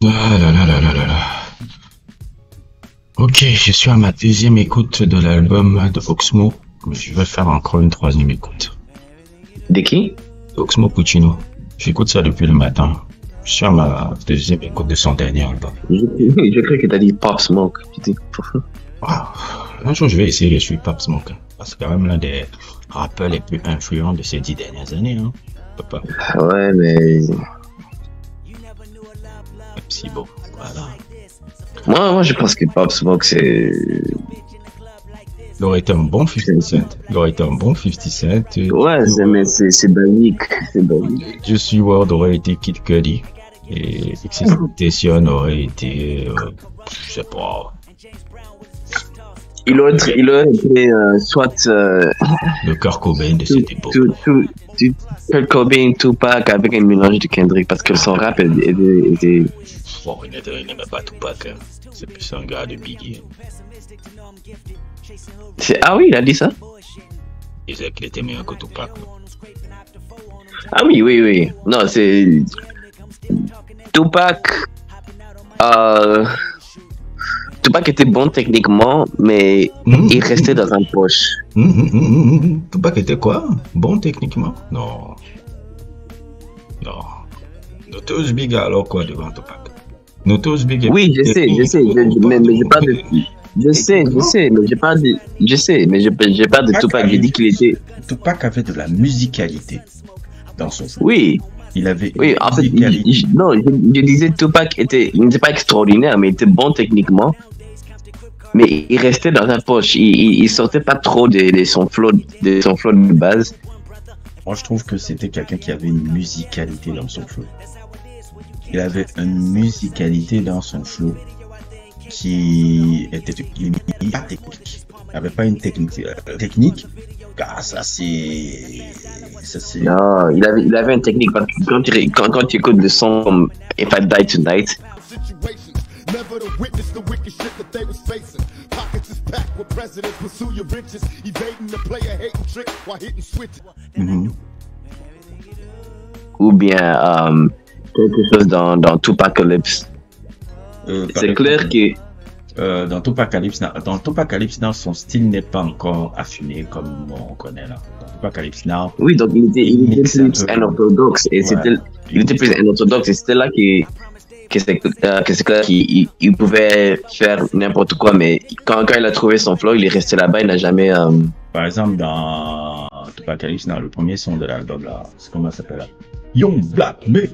Ah là là là là là là. Ok, je suis à ma deuxième écoute de l'album de Oxmo. Je vais faire encore une troisième écoute. De qui? Oxmo Puccino. J'écoute ça depuis le matin. Je suis à ma deuxième écoute de son dernier album. Je crois que t'as dit Pop Smoke. Wow. Un jour, je vais essayer de suivre Pop Smoke. C'est quand même l'un des rappeurs les plus influents de ces 10 dernières années. Hein. Papa. Ouais, mais Si bon, voilà. moi, je pense que Pop Smoke, c'est. Il aurait été un bon 50 Cent. Il aurait été un bon 50 Cent. Ouais, mais c'est basique. C'est basique. Juicy WRLD aurait été Kid Cudi. Et XXXTentacion aurait été. Je sais pas. Il aurait été soit. Le Kurt Cobain de cette époque. Kurt Cobain, Tupac avec un mélange de Kendrick parce que son rap était. Bon, il n'aimait pas Tupac. Hein. C'est plus un gars de Biggie. Ah oui, il a dit ça? Il disait qu'il était meilleur que Tupac. Ah oui, oui, oui. Non, c'est. Tupac. Tupac était bon techniquement, mais il restait dans un poche. Tupac était quoi? Bon techniquement? Non. Non. Notorious Big alors quoi devant Tupac? Notorious Big. Oui, je sais, mais j'ai pas de. Je sais, mais j'ai pas de. Je sais, mais j'ai pas de Tupac. J'ai dit qu'il était. Tupac avait de la musicalité dans son jeu. Oui. Il avait. Oui, en fait, non, je disais Tupac il n'était pas extraordinaire, mais il était bon techniquement. Mais il restait dans sa poche. Il sortait pas trop de son flow de base. Moi, je trouve que c'était quelqu'un qui avait une musicalité dans son flow. Il avait une musicalité dans son flow qui était pas technique. Il n'avait pas une technique. Ah, ça c'est. Non, il avait une technique. Quand tu écoutes le son comme If I Die Tonight. Never to witness the wicked shit that they was facing. Pockets is packed with presidents pursue your riches, evading the player hating trick while hitting switches. Ou bien quelque chose dans Tupacalypse. C'est clair que dans Tupacalypse Now, son style n'est pas encore affiné comme on connaît là. Dans Tupacalypse Now. Oui, donc il était plus unorthodoxe et il était plus unorthodoxe et c'était là que c'est clair qu'il pouvait faire n'importe quoi, mais quand il a trouvé son flow, il est resté là-bas, il n'a jamais. Par exemple, dans Tupacalypse Now, le premier son de l'album là, c'est comment ça s'appelle là? Young Black Man.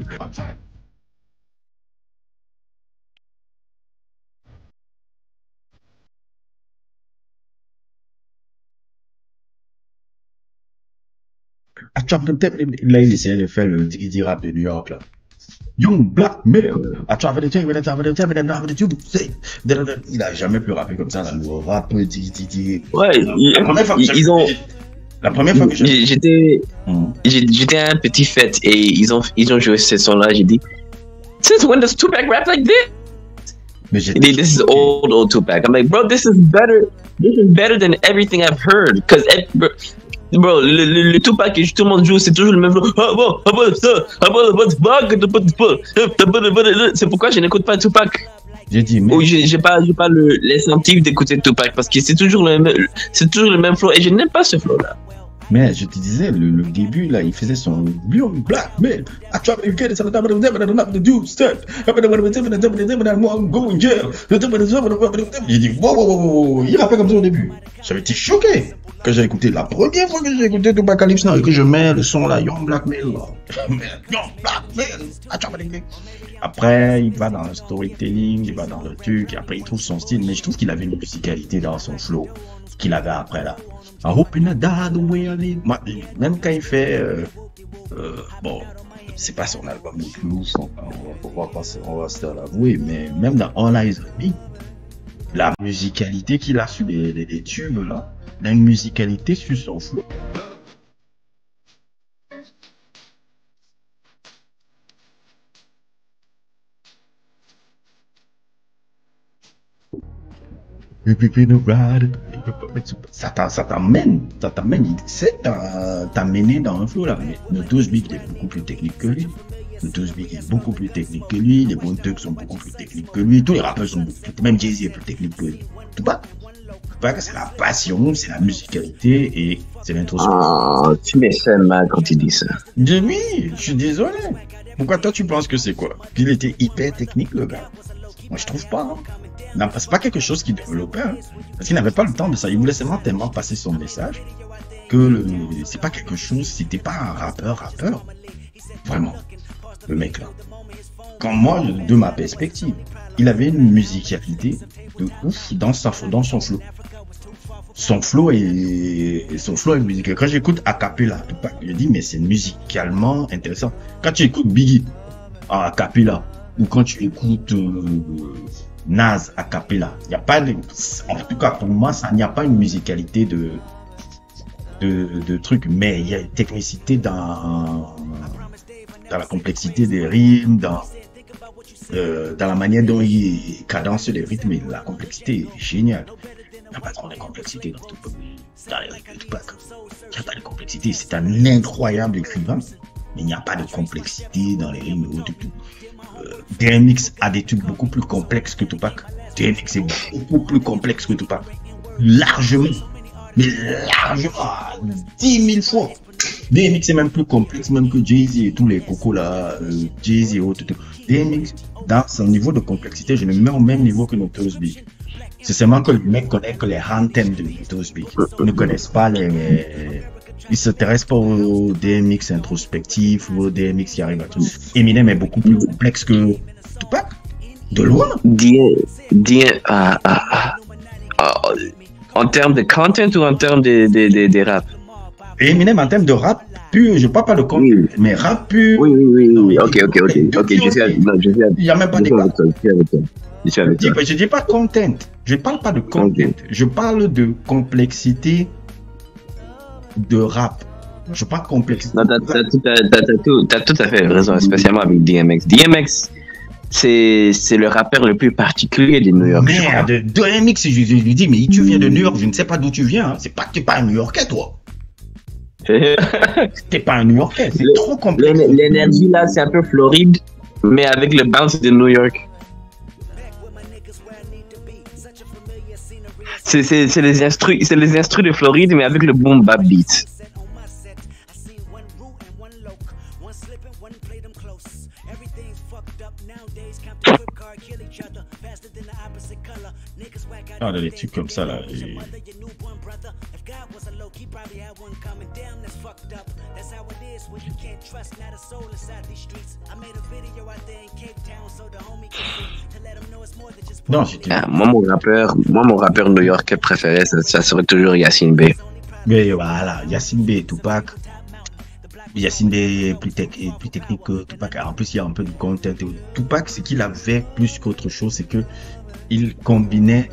Là, il essayait de faire le diggy rap de New York là. Young Black Man. Il a jamais pu rapper comme ça dans le rap diggy. Ouais, la première fois que j'étais à un petit fête et ils ont joué ce son là, j'ai dit since when does Tupac rap like this? This is old Tupac. I'm like, bro, this is better than everything I've heard. Cause bro, le Tupac que tout le monde joue, c'est toujours le même flow. C'est pourquoi je n'écoute pas Tupac. J'ai dit, mais j'ai pas l'incentive d'écouter Tupac parce que c'est toujours le même flow et je n'aime pas ce flow là. Mais je te disais, le début là, il faisait son Young Black Man. I try to get it, so the dude step. J'ai dit, wow, il rappelle comme ça au début. J'avais été choqué quand j'ai écouté la première fois que j'ai écouté Tupacalypse Now et que je mets le son là, Young Black Man. Young Black Man. Après, il va dans le storytelling, il va dans le truc, et après il trouve son style, mais je trouve qu'il avait une musicalité dans son flow qu'il avait après là. I hope you not die the way I live. Même quand il fait, bon, c'est pas son album le plus ouf, on va se l'avouer, mais même dans All Eyes on Me, la musicalité qu'il a sur les tubes là, il a une musicalité sur son flow. Ça t'amène, il sait t'amener dans un flow là, mais Notorious Big est beaucoup plus technique que lui. Notorious Big est beaucoup plus technique que lui, les Bone Thugs sont beaucoup plus techniques que lui, tous les rappeurs sont beaucoup plus, même Jay-Z est plus technique que lui. Tupac, c'est la passion, c'est la musicalité et c'est l'introspection. Ah, tu me fais mal quand tu dis ça. Oui, je suis désolé. Pourquoi toi tu penses que c'est quoi? Qu'il était hyper technique le gars? Moi je trouve pas. Non, c'est pas quelque chose qu'il développait, hein, parce qu'il n'avait pas le temps de ça. Il voulait seulement tellement passer son message que c'est pas quelque chose, c'était pas un rappeur. Vraiment, le mec là. Quand moi, de ma perspective, il avait une musicalité de ouf dans son flow. Son flow est musical. Quand j'écoute Acapella, je dis mais c'est musicalement intéressant. Quand tu écoutes Biggie en Acapella ou quand tu écoutes Nas Acapella, il n'y a pas de, en tout cas pour moi, ça n'y a pas une musicalité de trucs, mais il y a une technicité dans la complexité des rimes, dans la manière dont il cadence les rythmes, et la complexité est géniale. Il n'y a pas trop de complexité dans les rythmes de Tupac. Il n'y a pas de complexité. C'est un incroyable écrivain, mais il n'y a pas de complexité dans les rimes et tout. DMX a des trucs beaucoup plus complexes que Tupac. DMX est beaucoup plus complexe que Tupac. Largement. Mais largement. 10 000 fois. DMX est même plus complexe même que Jay-Z et tous les cocos là. Jay-Z et autres. DMX, dans son niveau de complexité, je le mets au même niveau que Notorious Big. C'est seulement que le mec connaît que les anthems de Notorious Big. Ils ne connaissent pas les... Ils s'intéressent pas au DMX introspectif ou au DMX qui arrive à tout. Eminem est beaucoup plus complexe que Tupac. De loin. En termes de content ou en termes de rap? Eminem en termes de rap pur, je parle pas de content, oui. Mais rap pur. Oui. Ok. Il n'y a même pas de Je dis pas content. Je parle pas de content. Okay. Je parle de complexité de rap. Je parle complexité. Non, t'as tout à fait raison, spécialement avec DMX. DMX, c'est le rappeur le plus particulier de New York. Merde, DMX, je lui dis, mais tu viens de New York, je ne sais pas d'où tu viens. Hein. C'est pas que t'es pas un New Yorkais, toi. T'es pas un New Yorkais, c'est trop complexe. L'énergie là, c'est un peu Floride, mais avec le bounce de New York. C'est les instrus de Floride, mais avec le boom bap beat. Ah, des trucs comme ça là. Non, moi, mon rappeur new-yorkais préféré, ça serait toujours Yasiin Bey. Mais voilà, Yasiin Bey et Tupac. Yasiin Bey est plus technique que Tupac. En plus, il y a un peu de content. Tupac, ce qu'il avait plus qu'autre chose, c'est que il combinait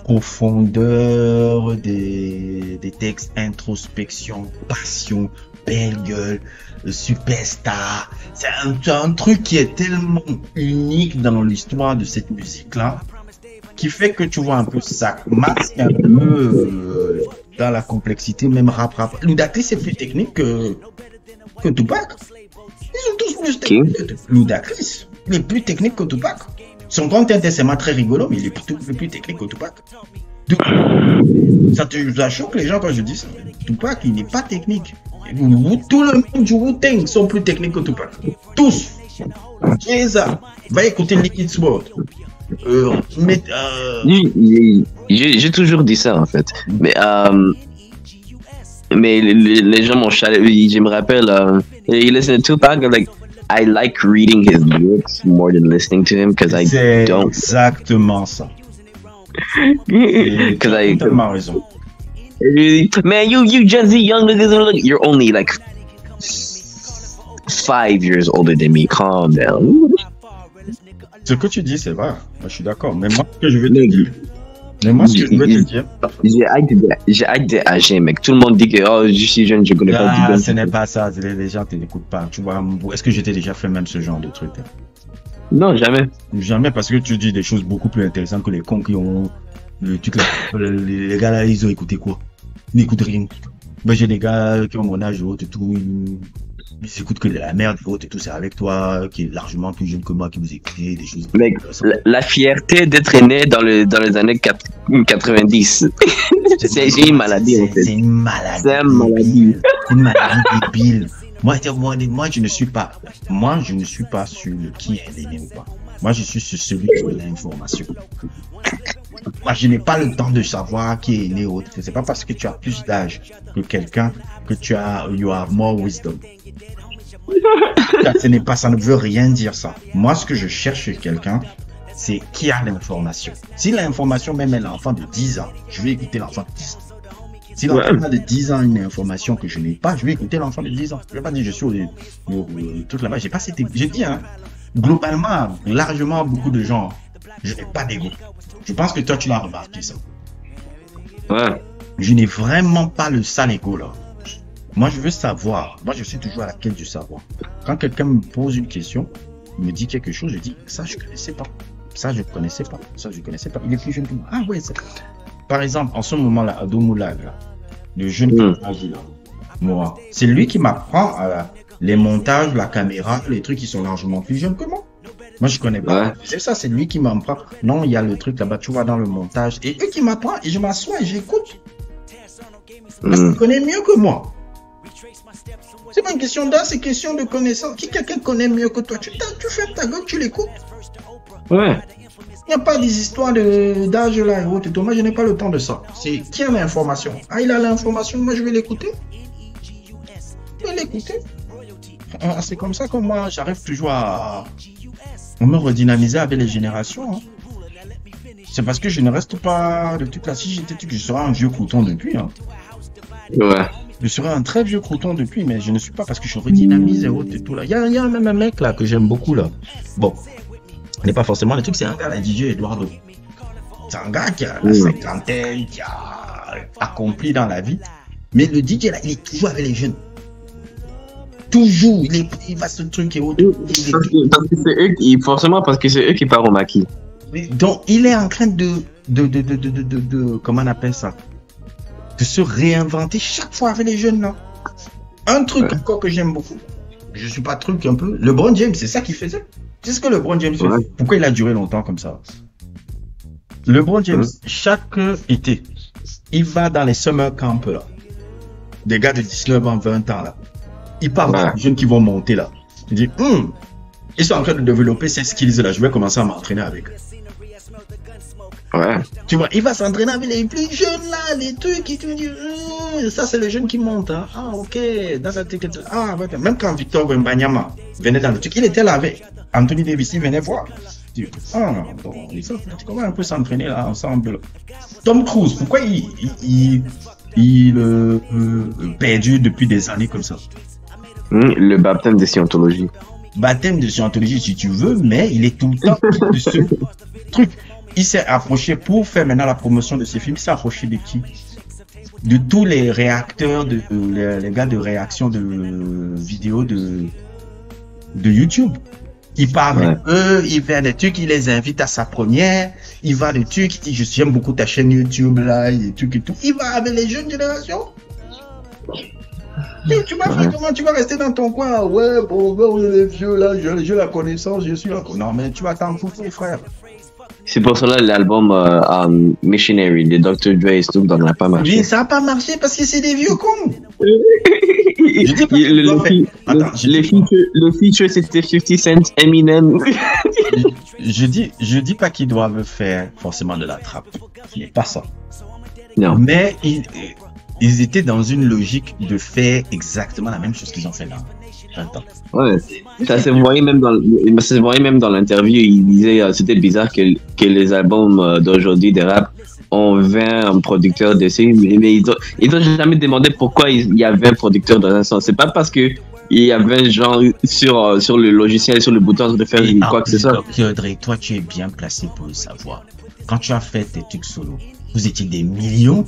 profondeur des textes, introspection, passion, belle gueule, superstar. C'est un truc qui est tellement unique dans l'histoire de cette musique-là, qui fait que tu vois un peu ça masque un peu dans la complexité, même rap. Ludacris est plus technique que Tupac. Ils sont tous plus techniques que Ludacris. Il est plus technique que Tupac. Son content est seulement très rigolo, mais il est plus technique que Tupac. Ça choque les gens quand je dis ça. Tupac, il n'est pas technique. Tout le monde du Wu-Tang sont plus techniques que Tupac. Tous. Jay-Z, va écouter Liquid Sword. J'ai toujours dit ça en fait. Mais les gens m'ont chalé. Je me rappelle, you listen to Tupac, like, I like reading his lyrics more than listening to him because I don't. C'est exactement ça. Because I tellement raison. Man, you Gen Z young niggas, you're only like 5 years older than me. Calm down. Ce que tu dis, c'est vrai. Moi, je suis d'accord. Mais moi, ce que je veux te dire. J'ai hâte d'être âgé, mec. Tout le monde dit que je suis jeune, je connais pas du ce n'est pas ça. Les gens ne t'écoutent pas. Tu vois, est-ce que je t'ai déjà fait même ce genre de truc? Non, jamais. Jamais, parce que tu dis des choses beaucoup plus intéressantes que les cons qui ont le truc là. Les gars là, ils ont écouté quoi? Ils n'écoutent rien. Ben, j'ai des gars qui ont mon âge et tout. Ils écoutent que de la merde et autres et tout, c'est avec toi, qui est largement plus jeune que moi, qui vous écoutez, des choses. Mec, la fierté d'être né dans les années 90. J'ai une maladie, en fait. C'est une maladie. C'est une maladie. Une maladie débile. Moi, je ne suis pas sur le qui est l'aîné ou pas. Moi, je suis sur celui qui a l'information. Moi, je n'ai pas le temps de savoir qui est né ou autre. C'est pas parce que tu as plus d'âge que quelqu'un que you have more wisdom. Ça ne veut rien dire ça. Moi, ce que je cherche chez quelqu'un, c'est qui a l'information. Si l'information même est l'enfant de 10 ans, je vais écouter l'enfant de 10 ans. Si l'enfant de 10 ans a une information que je n'ai pas, je vais écouter l'enfant de 10 ans. Je ne vais pas dire je suis au truc là-bas. J'ai dit, hein, globalement, largement, beaucoup de gens, je n'ai pas d'ego. Je pense que toi, tu l'as remarqué, ça. Ouais. Je n'ai vraiment pas le sale ego, là. Moi, je veux savoir. Moi, je suis toujours à la quête du savoir. Quand quelqu'un me pose une question, me dit quelque chose, je dis, ça, je ne connaissais pas. Ça, je ne connaissais pas. Ça, je ne connaissais pas. Il est plus jeune que moi. Ah ouais, c'est... Par exemple, en ce moment-là, Adomoulag, le jeune qui agit là, moi, c'est lui qui m'apprend les montages, la caméra, les trucs qui sont largement plus jeunes que moi. Moi, je connais pas. Ouais. C'est ça, c'est lui qui m'apprend. Non, il y a le truc là-bas, tu vois, dans le montage. Et eux qui m'apprennent, et je m'assois et j'écoute. Parce qu'il connaît mieux que moi. C'est pas une question d'âge, c'est une question de connaissance. Qui quelqu'un connaît mieux que toi, tu fais ta gueule, tu l'écoutes. Ouais. Il n'y a pas des histoires d'âge là et autres et tout. Moi, je n'ai pas le temps de ça. C'est qui a l'information. Ah, il a l'information, moi, je vais l'écouter. Je vais l'écouter. C'est comme ça que moi, j'arrive toujours à me redynamiser avec les générations. Hein. C'est parce que je ne reste pas de toute la... Si j'étais je serais un vieux crouton depuis. Hein. Ouais. Je serais un très vieux crouton depuis, mais je ne suis pas parce que je redynamise et autres et tout là. Il y a même un mec là que j'aime beaucoup là. Bon. Ce n'est pas forcément le truc, c'est un gars, la DJ Eduardo. C'est un gars qui a la cinquantaine, qui a accompli dans la vie. Mais le DJ là, il est toujours avec les jeunes. Toujours, il va ce truc et autre. Parce que c'est eux forcément parce que c'est eux qui partent au maquis. Donc il est en train de comment on appelle ça? De se réinventer chaque fois avec les jeunes là. Un truc encore que j'aime beaucoup. Je suis pas truc un peu. LeBron James, c'est ça qu'il faisait. C'est ce que LeBron James fait. Pourquoi il a duré longtemps comme ça? LeBron James, chaque été, il va dans les summer camps là. Des gars de 19 ans, 20 ans là. Il parle des jeunes qui vont monter là. Il dit, ils sont en train de développer ces skills là. Je vais commencer à m'entraîner avec eux. Ouais. Tu vois, il va s'entraîner avec les plus jeunes là, les trucs qui te disent, ça c'est les jeunes qui montent. Hein. Ah ok, dans la ticket. Ah ouais. Même quand Victor Wembanyama venait dans le truc, il était là avec Anthony Davis, il venait voir. Bon, comment on peut s'entraîner là ensemble? Tom Cruise, pourquoi il perdu depuis des années comme ça? Le baptême de scientologie. Baptême de scientologie si tu veux, mais il est tout le temps de ce truc. Il s'est approché pour faire maintenant la promotion de ses films. Il s'est approché de qui? De tous les réacteurs, les gars de réaction de vidéos de YouTube. Il parle avec eux, il fait des trucs, il les invite à sa première. Il va des trucs, il dit j'aime beaucoup ta chaîne YouTube là, et trucs et tout. Il va avec les jeunes générations. Mais tu vas faire comment? Tu vas rester dans ton coin? Ouais, bon, les vieux là, j'ai la connaissance, je suis là. Non, mais tu vas t'en foutre, frère. C'est pour cela l'album Missionary de Dr. Dre et Snoop Dogg n'a pas marché. Mais ça n'a pas marché parce que c'est des vieux cons. Le feature c'était 50 Cent, Eminem. je dis pas qu'ils doivent faire forcément de la trappe. Ce n'est pas ça. Non. Mais ils étaient dans une logique de faire exactement la même chose qu'ils ont fait là. Ouais, ça se voyait même dans l'interview. Il disait c'était bizarre que les albums d'aujourd'hui de rap ont 20 producteurs dessus, mais ils ont jamais demandé pourquoi il y avait un producteur dans un sens. C'est pas parce que il y avait un genre sur le logiciel, sur le bouton de faire quoi que ce soit. Audrey, toi tu es bien placé pour le savoir. Quand tu as fait tes trucs solo, vous étiez des millions.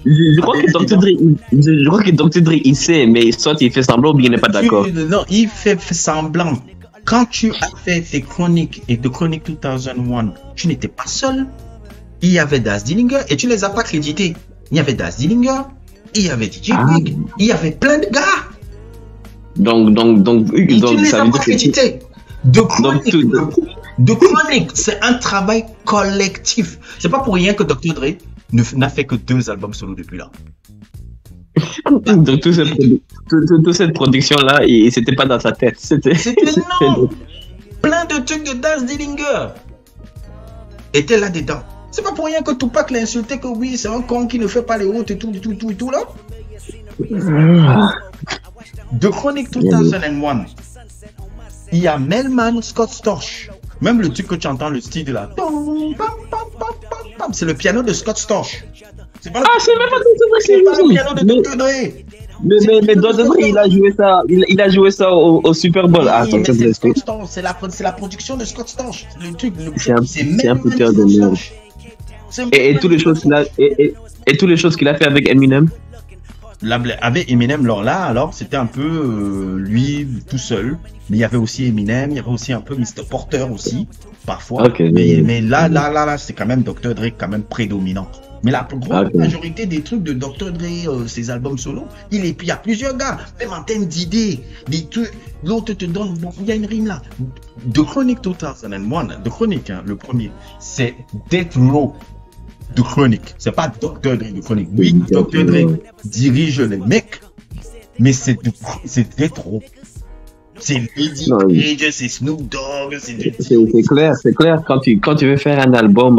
Je crois que Dr. Dre, il sait, mais soit il fait semblant ou bien il n'est pas d'accord. Non, il fait semblant. Quand tu as fait tes chroniques et de Chronique 2001, tu n'étais pas seul. Il y avait Das Dillinger et tu ne les as pas crédités. Il y avait Das Dillinger, il y avait DJ Quick, il y avait plein de gars. Donc, ça veut dire que... De Chronic, c'est un travail collectif. C'est pas pour rien que Dr. Dre n'a fait que 2 albums solo depuis là. Donc, toute cette production-là, c'était pas dans sa tête. C'était non. Plein de trucs de Daz Dillinger étaient là-dedans. C'est pas pour rien que Tupac l'a insulté que oui, c'est un con qui ne fait pas les routes et tout là. De Chronic 2001, il y a Melman, Scott Storch. Même le truc que tu entends, le style de la... C'est le piano de Scott Storch. C'est même pas le piano de Dr. Dre. Mais Dr. Dre, il a joué ça au Super Bowl. C'est la production de Scott Storch. C'est un putain de merde. Et toutes les choses qu'il a fait avec Eminem. Avec Eminem, alors c'était un peu lui tout seul. Mais il y avait aussi Eminem, il y avait aussi un peu Mr. Porter aussi, parfois. Okay, mais là, c'est quand même Dr. Dre quand même prédominant. Mais la grande majorité des trucs de Dr. Dre, ses albums solo, puis il y a plusieurs gars, même en termes d'idées, des trucs, l'autre te donne, bon, il y a une rime là. De Chronic 2001, de Chronic, hein, le premier, c'est Death Row. De Chronic, c'est pas Dr. Dre de Chronic. Oui, Dr. Dre dirige les mecs, mais c'est Death Row. C'est Lady Page, c'est Snoop Dogg, c'est clair. Quand tu veux faire un album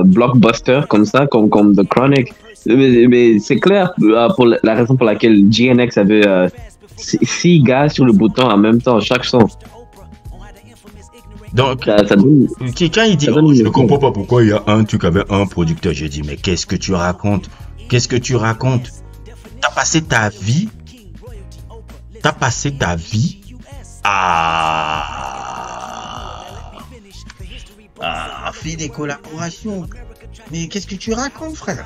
blockbuster comme ça, comme The Chronic, mais c'est clair pour la raison pour laquelle GNX avait 6 gars sur le bouton en même temps, chaque son. Donc, quand il dit, je ne comprends pas pourquoi il y a un truc avec un producteur, j'ai dit, mais qu'est-ce que tu racontes? T'as passé ta vie à faire des collaborations. Mais qu'est-ce que tu racontes, frère?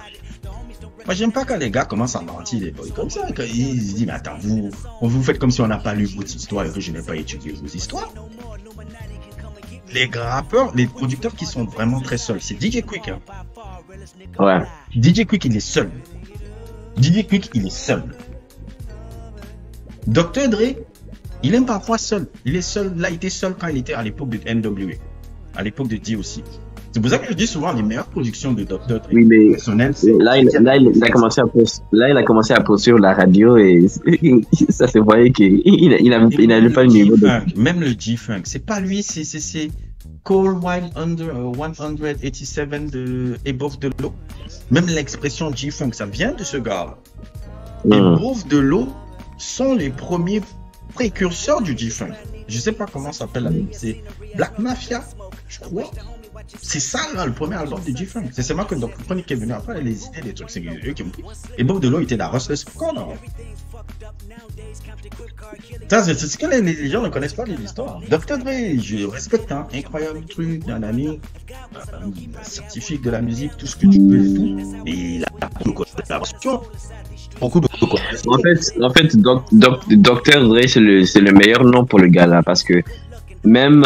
Moi, j'aime pas quand les gars commencent à mentir, les boys, comme ça. Quand ils se disent, mais attends, vous faites comme si on n'a pas lu votre histoire et que je n'ai pas étudié vos histoires. Les rappeurs, les producteurs qui sont vraiment très seuls, c'est DJ Quick. Hein. Ouais. DJ Quick, il est seul. Dr. Dre, il est parfois seul. Il est seul. Là, il était seul quand il était à l'époque de NWA. À l'époque de D aussi. C'est pour ça que je dis souvent les meilleures productions de Dr. Dre. Oui, mais là, il a commencé à poursuivre la radio et ça se voyait qu'il n'avait pas le niveau de... Même le G-Funk, c'est pas lui, c'est Cold Wild Under 187 de Above the Law. Même l'expression G-Funk, ça vient de ce gars. Above the Law sont les premiers précurseurs du G-Funk. Je sais pas comment ça s'appelle, c'est Black Mafia, je crois. C'est ça là, le premier album de G-Funk. C'est seulement que Dr. Chronic est venu après, les idées, les trucs, c'est eux qui ont pris. Et Bob Delo était dans Rustless Records. Ça, c'est ce que les gens ne connaissent pas de l'histoire. Dr. Dre, je respecte, hein, incroyable truc, un ami, scientifique de la musique, tout ce que tu veux et tout. Et il a beaucoup de collaboration. Beaucoup de collaboration. En fait, Dr. Dre, c'est le meilleur nom pour le gars là, parce que même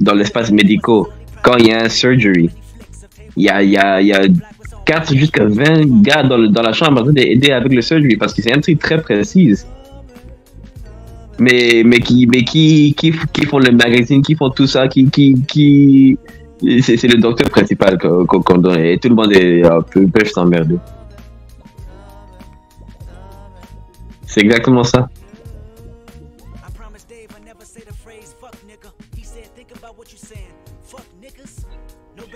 dans l'espace médical, quand il y a un surgery, il y a 4 jusqu'à 20 gars dans la chambre en train d'aider avec le surgery parce que c'est un truc très précis. Mais qui font le magazine, qui font tout ça, c'est le docteur principal qu'on donne et tout le monde peut s'emmerder. C'est exactement ça.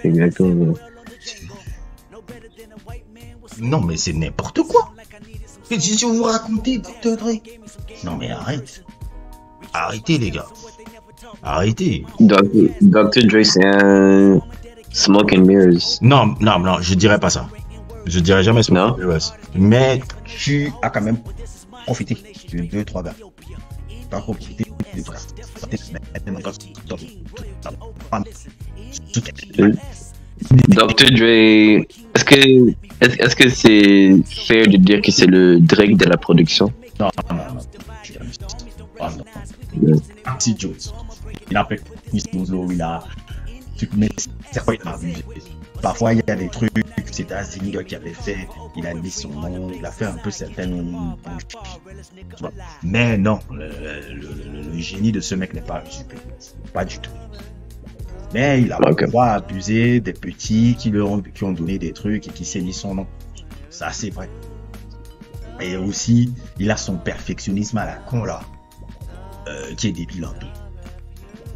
Exactement. Non, mais c'est n'importe quoi. Si vous racontez Dr. Dre. Non, mais arrêtez les gars. Arrêtez. Dr. Dre, c'est un smoke and mirrors. Non, je dirais pas ça. Je dirais jamais smoke and mirrors. Mais tu as quand même profité de 2-3 gars. Tu as profité de 3 Dr. Dre, est-ce que c'est fair de dire que c'est le Drake de la production? Non. Anti Jones. Il a fait Chris Bozo, il a mais c'est pas abusé. Parfois, il y a des trucs, c'était un Ziniga qui avait fait, il a mis son nom, il a fait un peu certaines... Mais non, le génie de ce mec n'est pas usurpé. Pas du tout. Mais il a parfois abusé des petits qui ont donné des trucs et qui s'est mis son nom. Ça, c'est vrai. Et aussi, il a son perfectionnisme à la con, là, qui est débile un peu.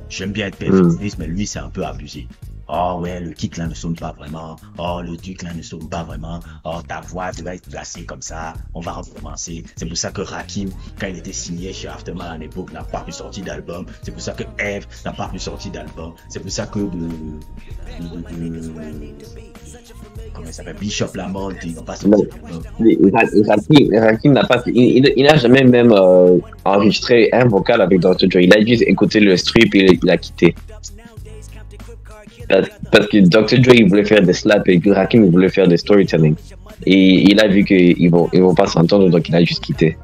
J'aime bien être perfectionniste, mais lui, c'est un peu abusé. Oh ouais, le kick là ne sonne pas vraiment. Oh, le truc là ne sonne pas vraiment. Oh, ta voix devait être placée comme ça. On va recommencer. C'est pour ça que Rakim, quand il était signé chez Aftermath à l'époque, n'a pas pu sortir d'album. C'est pour ça que Eve n'a pas pu sortir d'album. C'est pour ça que comment il s'appelle, Bishop Lamont, ils n'ont pas sorti d'album. Rakim n'a pas, il n'a jamais même enregistré un vocal avec Dr. Dre. Il a juste écouté le strip et il a quitté. Parce que Dr. Dre il voulait faire des slaps et Rakim il voulait faire des storytelling. Et il a vu qu'ils vont pas s'entendre, donc il a juste quitté.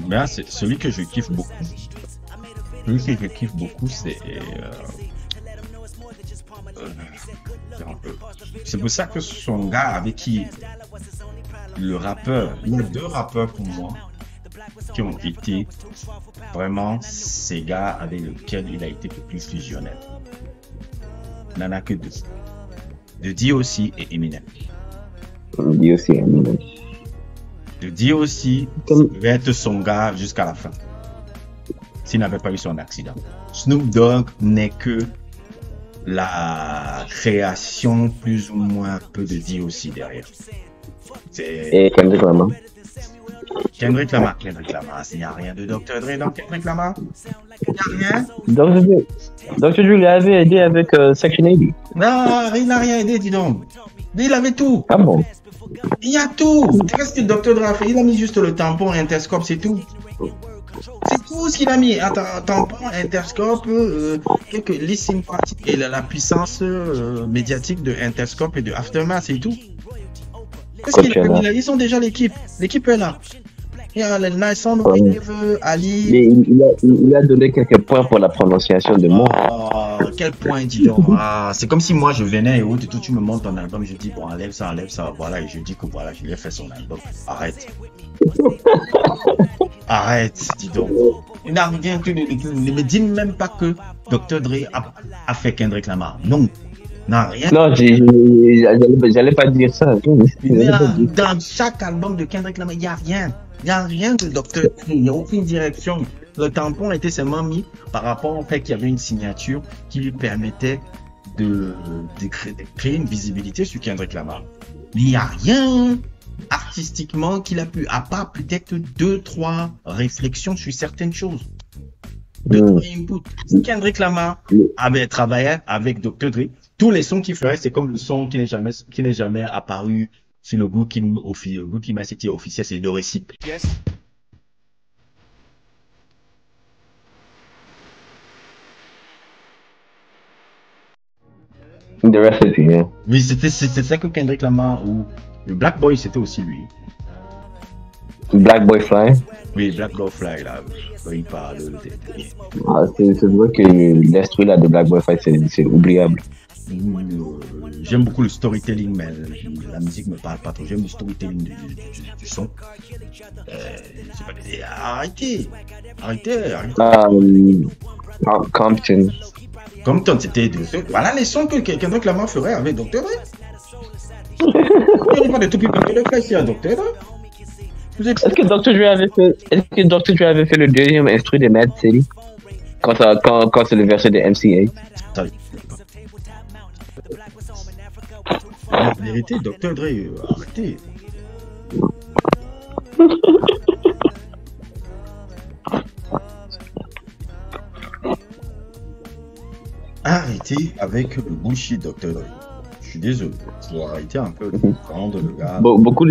Mais c'est celui que je kiffe beaucoup. Celui que je kiffe beaucoup, c'est pour ça que son gars avec qui le rappeur, il y a 2 rappeurs pour moi qui ont été vraiment ces gars avec lesquels il a été le plus fusionnel. Il n'en a que 2. De D.O.C. et Eminem. D.O.C. et Eminem. De D.O.C. devait être son gars jusqu'à la fin. S'il n'avait pas eu son accident. Snoop Dogg n'est que la création plus ou moins un peu de D.O.C. derrière. Et Kendrick Lamar. Kendrick Lamar, il n'y a rien de Dr. Dre dans Kendrick Lamar. Il n'y a rien. Dr. Dre l'avait aidé avec Section 80. Non, il n'a rien aidé, dis donc. Il avait tout. Ah bon? Il y a tout. Qu'est-ce que Dr. Dre a fait? Il a mis juste le tampon Interscope, c'est tout. C'est tout ce qu'il a mis. Attends, tampon, Interscope, quelques listening parties et la puissance médiatique de Interscope et de Aftermath, c'est tout. Qu'est-ce qu'il a mis là? Ils sont déjà l'équipe. L'équipe est là. Il y a le Nason, Ali. Mais il a donné quelques points pour la prononciation de mots. Oh, quel point, dis donc. C'est comme si moi je venais et tout, tu me montres ton album, je dis bon, enlève ça, voilà, et je dis que voilà, je lui ai fait son album. Arrête. Arrête, dis donc. Il n'a rien que ne me dis même pas que Dr. Dre a fait Kendrick Lamar. Non. Non, rien. Non, j'allais pas dire ça. Dans chaque album de Kendrick Lamar, il n'y a rien. Il n'y a rien de Dr. Dre, il n'y a aucune direction. Le tampon était seulement mis par rapport au fait qu'il y avait une signature qui lui permettait de créer une visibilité sur Kendrick Lamar. Mais il n'y a rien artistiquement qu'il a pu, à part peut-être 2-3 réflexions sur certaines choses. 2-3 inputs. Si Kendrick Lamar avait travaillé avec Dr. Dre, tous les sons qu'il ferait, c'est comme le son qui n'est jamais apparu sur le Good Kid Mad City officiel, c'est le récit. Yes. The Recipe, yeah. Oui, c'était ça que Kendrick Lamar ou le Black Boy, c'était aussi lui. Black Boy Fly. Oui, Black Boy Fly là, il parle. C'est vrai que l'instru là de Black Boy Fly c'est oubliable. J'aime beaucoup le storytelling, mais la musique me parle pas trop. J'aime le storytelling du son. Arrêtez. Compton. Compton, c'était voilà les sons que Kendrick Lamar ferait avec Dr. Dre. Il n'y a pas de tout people de faire ici à Dr. Dre. Est-ce que Dr. Dre avait fait le deuxième instru de Mad City quand c'est le verset de MC8? En vérité, Dr. Dre, arrêtez. Arrêtez avec le bullshit, Dr. Dre. Je suis désolé. Il faut arrêter un peu de prendre le gars. Beaucoup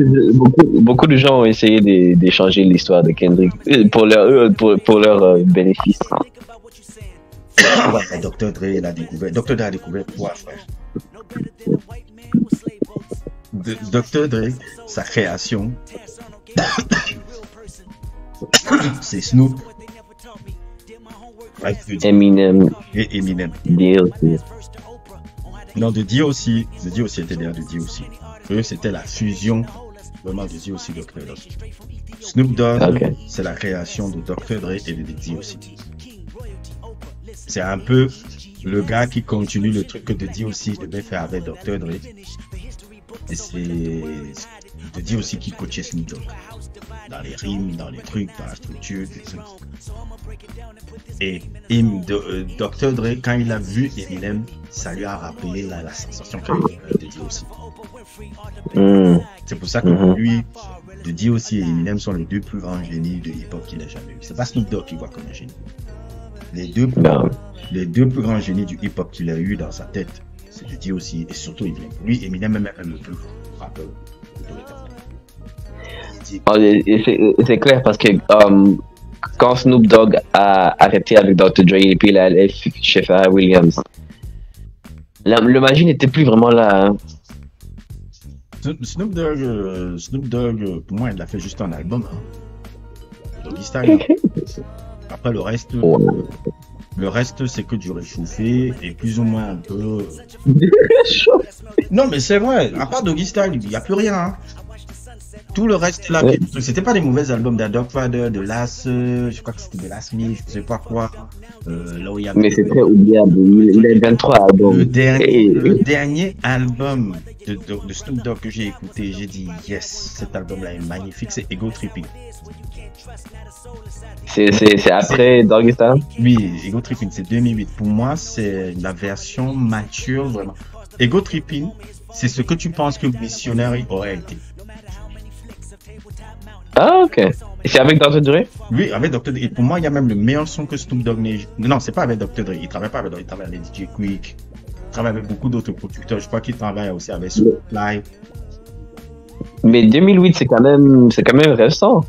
de gens ont essayé d'échanger l'histoire de Kendrick pour leur bénéfice. Ouais, Dr. Dre a découvert quoi, frère? Dr. Dre, sa création, c'est Snoop, Eminem. Et Eminem. DLC. Non, de D.O.C. De D.O.C. était derrière de D.O.C. Eux, c'était la fusion vraiment de D.O.C. Dr. Dre. Snoop Dogg, Okay. c'est la création de Dr. Dre et de D.O.C. C'est un peu le gars qui continue le truc que de D.O.C. devait faire avec Dr. Dre. Et c'est de D.O.C. qui coachait Snoop Dogg. Dans les rimes, dans les trucs, dans la structure, des trucs. Et Dr. Dre, quand il a vu Eminem, ça lui a rappelé la sensation qu'il avait de D.O.C. C'est pour ça que lui, de D.O.C. et Eminem sont les deux plus grands génies de hip-hop qu'il a jamais eu. C'est pas Snoop Dogg qu'il voit comme un génie. Les deux plus grands génies du hip-hop qu'il a eu dans sa tête, c'est de D.O.C. et surtout Eminem. Lui, Eminem même le plus rappeur de l'état. C'est clair parce que quand Snoop Dogg a arrêté avec Dr. Dre et puis il allait chez Pharrell Williams, le magie n'était plus vraiment là. Hein. Snoop Dogg, pour moi, il a fait juste un album. Hein. Doggy Style. Après, le reste, c'est que du réchauffé et plus ou moins un peu. Non, mais c'est vrai. À part Doggy Style, il n'y a plus rien. Hein. Tout le reste là, c'était pas des mauvais albums d'Adoptfather, de Last, je crois que c'était de Last Me, je sais pas quoi. Là où il y a. Mais c'est très oubliable. Il a 23 albums. Le dernier album de Snoop Dogg que j'ai écouté, j'ai dit yes, cet album-là est magnifique, c'est Ego Tripping. C'est après Doggy Style? Oui, Ego Tripping, c'est 2008. Pour moi, c'est la version mature vraiment. Ego Tripping, c'est ce que tu penses que Missionary aurait été. Ah, ok. Et c'est avec Dr. Dre? Oui, avec Dr. Dre. Et pour moi, il y a même le meilleur son que Snoop Dogg n'est. Non, c'est pas avec Dr. Dre. Il travaille pas avec Dr. Dre. Il travaille avec DJ Quick. Il travaille avec beaucoup d'autres producteurs. Je crois qu'il travaille aussi avec Soulfly. Mais 2008, c'est quand même récent.